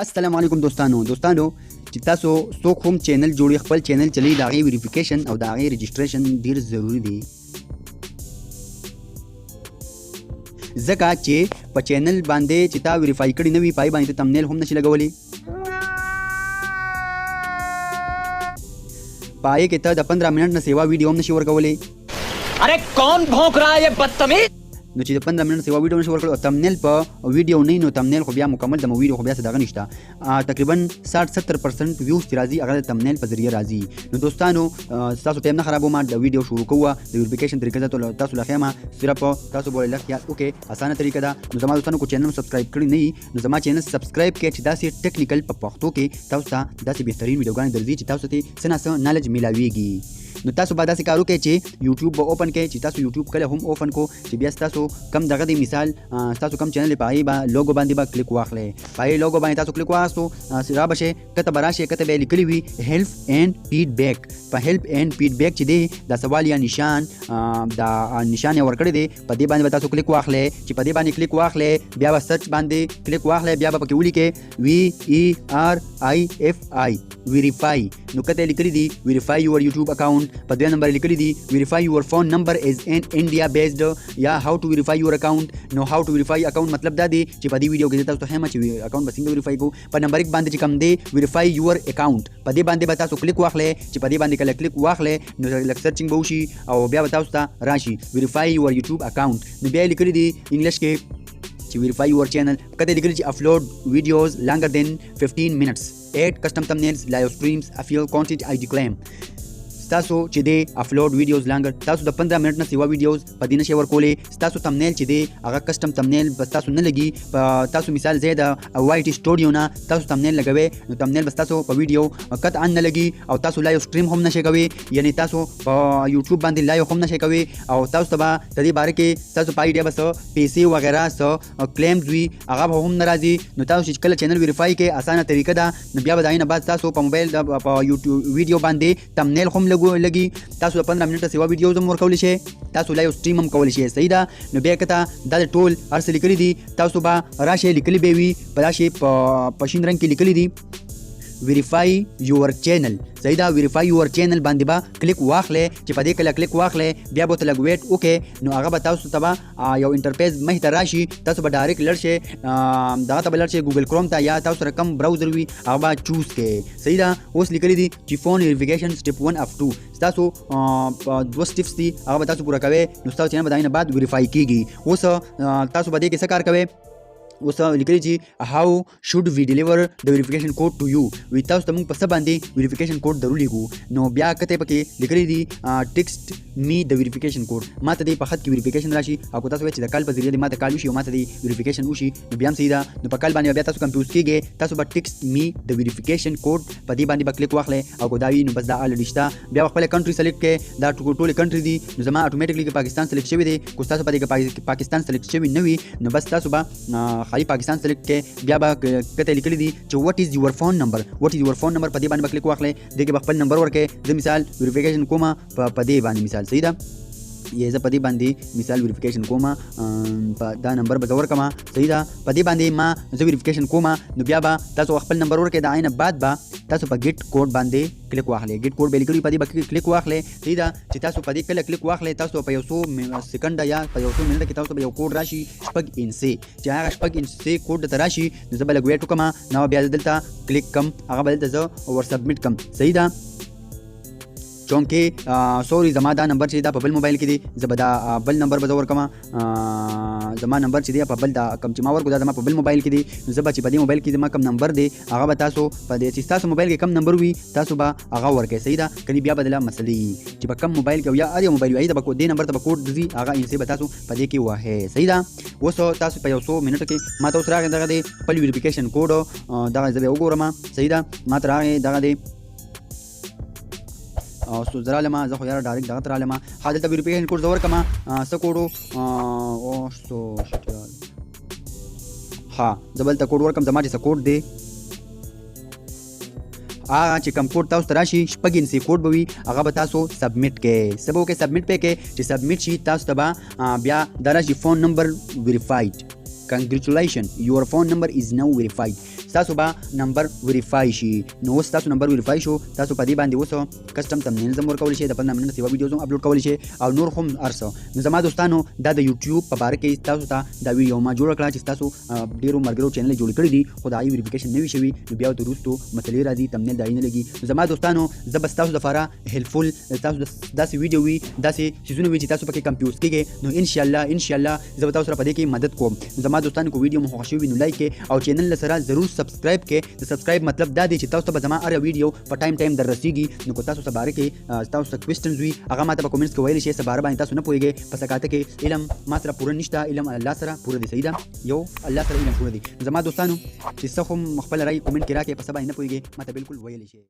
السلام علیکم دوستانو چې تاسو څوک هم چینل جوړي خپل چینل چلی دا غي ویریفیکیشن او دا غي رجسټریشن ډیر ضروری دی ځکه چې په چینل باندې چې تا ویریفای کړی نه وي پای باندې تمنیل هم نشي لګولې پای کې ته د 15 منټ نه سیوا ویډیو هم نشي ورکولې अरे कौन भौंक रहा है ये बदतमीज نو چې د 15 منټ سیوا ویډیو نشي ورکړل او تمنیل په ویډیو نه نو تمنیل خو بیا مکمل د ویډیو خو بیا څه دغه نشته تقریبا 60-70% ویوز چې راځي هغه د تمنیل په ذریعہ راځي نو دوستانو تاسو ټایم نه خرابو ما د ویډیو شروع کوه د ویریفیکیشن طریقې ته تاسو لخوا ما صرف تاسو بوله لخوا اوکې اسانه طریقه ده نو زما دوستانو کو چینل سبسکرایب کړی نه نو زما چینل سبسکرایب کړئ چې داسې ټیکنیکل په پښتو کې تاسو ته داسې بهترین ویډیوګانې درځي چې تاسو ته څه نالج ملاويږي نو تاسو به داسې کار وکړئ چې یوټیوب به اوپن کړئ چې تاسو یوټیوب کله هم اوپن کو چې بیا تاسو کم دغه دی مثال تاسو کم چینل پای با لوګو باندې با کلیک واخلئ پای لوګو باندې تاسو کلیک واستو را بشه کته براشه کته به لیکلی وي هیلپ اینڈ فیډبیک په هیلپ اینڈ فیډبیک چې دی د سوال یا نشان دا نشان ورکړی دی په دې باندې تاسو کلیک واخلئ چې په دې باندې کلیک واخلئ بیا به سرچ باندې کلیک واخلئ بیا به پکې ولیکئ VERIFI ویریفای نو کته لیکلی دی ویریفای یور یوټیوب اکاونٹ په دویم نمبر لیکلی دی ویریفای یور فون نمبر از ان انډیا بیسډ یا هاو ټو ویریفای یور اکاونٹ نو هاو ټو ویریفای اکاونٹ مطلب دا دی چې په دې ویډیو کې تاسو هم چې اکاونٹ بسنګ ویریفای کو په نمبر 1 باندې چې کم دی ویریفای یور اکاونٹ په دې باندې به تاسو کلیک واخلئ چې په دې باندې کله کلیک واخلئ نو لک سرچینګ به وشي او بیا به تاسو ته راشي ویریفای یور یوټیوب اکاونٹ نو بیا لیکلی دی انګلیش کې to verify your channel کته لیکلی چې upload videos longer than 15 minutes add custom thumbnails live streams affiliate content ID claim تاسو چې دی اپلوډ ویډیوز لانګر تاسو د 15 منټ نه سیوا ویډیوز په دینه شي ورکولې تاسو تمنیل چې دی هغه کسٹم تمنیل بس تاسو نه لګي تاسو مثال زید وایټ سټوډیو نه تاسو تمنیل لګوي نو تمنیل بس تاسو په ویډیو قطعا نه لګي او تاسو لایو سټریم هم نشي کوي یعنی تاسو په یوټیوب باندې لایو هم نشي کوي او تاسو ته د دې باره کې تاسو پای دی بس پیسې وغیرہ سو کلیمز وی هغه هم ناراضي نو تاسو چې کله چینل ویریفای کې اسانه طریقه ده نو بیا بداینه بعد تاسو په موبایل د یوټیوب ویډیو باندې تمنیل هم لګي تاسو 15 منټه سیوا ویډیوز هم ورکول شي تاسو لایو سټریم هم کول شي صحیح ده نو بیا کته د ټول ارس لیکلي دي تاسو به راشه لیکلي به وي په راشه په شین رنگ کې لیکلي دي verify your channel صحیح دا verify your channel باندې با کلیک واخلې چې په دې کله کلیک واخلې بیا به تلګ ویټ اوکې نو هغه به تاسو ته یو انټرفیس مخ ته راشي تاسو به ډایرکټ لړشه دا ته بلړشه ګوګل کروم ته یا تاسو رقم براوزر وي هغه به چوز کې صحیح دا اوس لیکلي دي چې فون ویریفیکیشن سټپ 1 اف 2 تاسو دوه سټپس دي هغه به تاسو پورا کوئ نو تاسو چې نه بداینه بعد ویریفای کیږي اوس تاسو به دې کې څه کار کوئ اوس لیکلی چې هاو شود وی ډیلیور د ویریفیکیشن کوډ ټو یو وی تاسو ته موږ په څه باندې ویریفیکیشن کوډ درولېږو نو بیا کته پکې لیکلی دي ټیکسټ می د ویریفیکیشن کوډ ماته دې په خط کې ویریفیکیشن راشي او تاسو چې د کال په ذریعہ ماته کال وشي او ماته دې ویریفیکیشن وشي نو بیا هم سیدا نو په کال باندې بیا تاسو کنفیوز کیږئ تاسو به ټیکسټ می د ویریفیکیشن کوډ په دې باندې کلیک واخلئ او ګداوی نو بس دا الریډي شته بیا خپل کنټری سلیکټ کړئ دا ټول کنټری دي نو زما اتوماتیکلی پاکستان سلیکټ شوی دی کو تاسو په دې کې پاکستان سلیکټ شوی نه وي نو بس تاسو به خالي پاکستان سلیکټ بیا به کته لیکلی دي چې واټ از یور فون نمبر په دې باندې کلیک واخلئ دغه خپل نمبر ورکړئ د مثال ویریفیکیشن کومه په دې باندې مثال صحیح ده یې زه په دې باندې مثال ویریفیکیشن کومه دا نمبر به زور کما صحیح ده په دې باندې ما زه ویریفیکیشن کومه نو بیا به تاسو خپل نمبر ورکړئ دا عین بعد به تاسو په ګیټ کوډ باندې کلیک واخلئ ګیټ کوډ به لیکلی په دې باندې کلیک واخلئ صحیح ده چې تاسو په دې کله کلیک واخلئ تاسو په 100 سکند یا په 100 منټ کې تاسو به یو کوډ راشي شپږ انسي چې هغه شپږ انسي کوډ ته راشي نو زه به لګ ویټ وکم نو بیا دلته کلیک کم هغه به دلته زه ور سبمټ کم صحیح ده چونکه سوري زما دا نمبر چې دا په بل موبایل کې دی زبدا بل نمبر به ور کما زما نمبر چې دی په بل دا کم چې ما ورکو دا زما په بل موبایل کې دی زبا چې په دې موبایل کې زما کم نمبر دی هغه به تاسو په دې چې تاسو موبایل کې کم نمبر وي تاسو به هغه ورکې صحیح ده کله بیا بدله مسلې چې په کم موبایل کې یا اړ موبایل وي دا په دې نمبر ته په کوډ دی هغه انسي به تاسو په دې کې واه صحیح ده اوس تاسو په 100 منټ کې ما تاسو راغی دغه دی خپل ویریفیکیشن کوډ دا زه وګورم صحیح ده ما تر راغی دغه دی او سو زرا لما زه خو یاره ډایرکټ دغه تر لما حاضر ته ویریفیکیشن کوډ زور کما څه کوډو او سو شټیال ها دبل ته کوډ ورکم زما چې څه کوډ دی چې کم کوډ تاسو تراشي شپږین سي کوډ بوي هغه به تاسو سبمټ کې سبو کې سبمټ پې کې چې سبمټ شي تاسو ته بیا دراشي فون نمبر ویریفاید congratulations your phone number is now verified تاسو به نمبر ویریفای شي نو اوس تاسو نمبر ویریفای شو تاسو په دې باندې اوس کسٹم تمنیل هم ورکولی شئ د 15 منټه سیوا ویډیوز هم اپلوډ کولی شئ او نور هم ارسو نو زما دوستانو دا د یوټیوب په باره کې تاسو ته دا ویډیو ما جوړ کړه چې تاسو ډیرو مرګرو چینل جوړ کړی دي خو دا ای ویریفیکیشن نه وی شوی نو بیا د روستو مسلې راځي تمنیل دای نه لګي زما دوستانو زه بس تاسو لپاره هیلپفل تاسو داسې ویډیو وي داسې چیزونه وي چې تاسو پکې کمپیوز کیږي نو ان شاء الله زه تاسو سره په دې کې مدد کوم زما دوستانو کو ویډیو مو خوښ شوی نو لایک کړئ او چینل سره ضرور سبسکرایب کړئ د سبسکرایب مطلب دا دی چې تاسو ته زما هر ویډیو په ټایم در رسیږي نو کو تاسو سره باره کې تاسو ته کوېسچنز وي هغه ماته په کومنټس کې ویلی شئ سبا باندې تاسو نه پوهیږئ په سکاته کې علم ما سره پوره نشته علم الله سره پوره دی صحیح ده یو الله سره علم پوره دی زما دوستانو چې څه هم خپل رائے کومنټ کې راکړئ په سبا نه پوهیږئ ماته بالکل ویلی شئ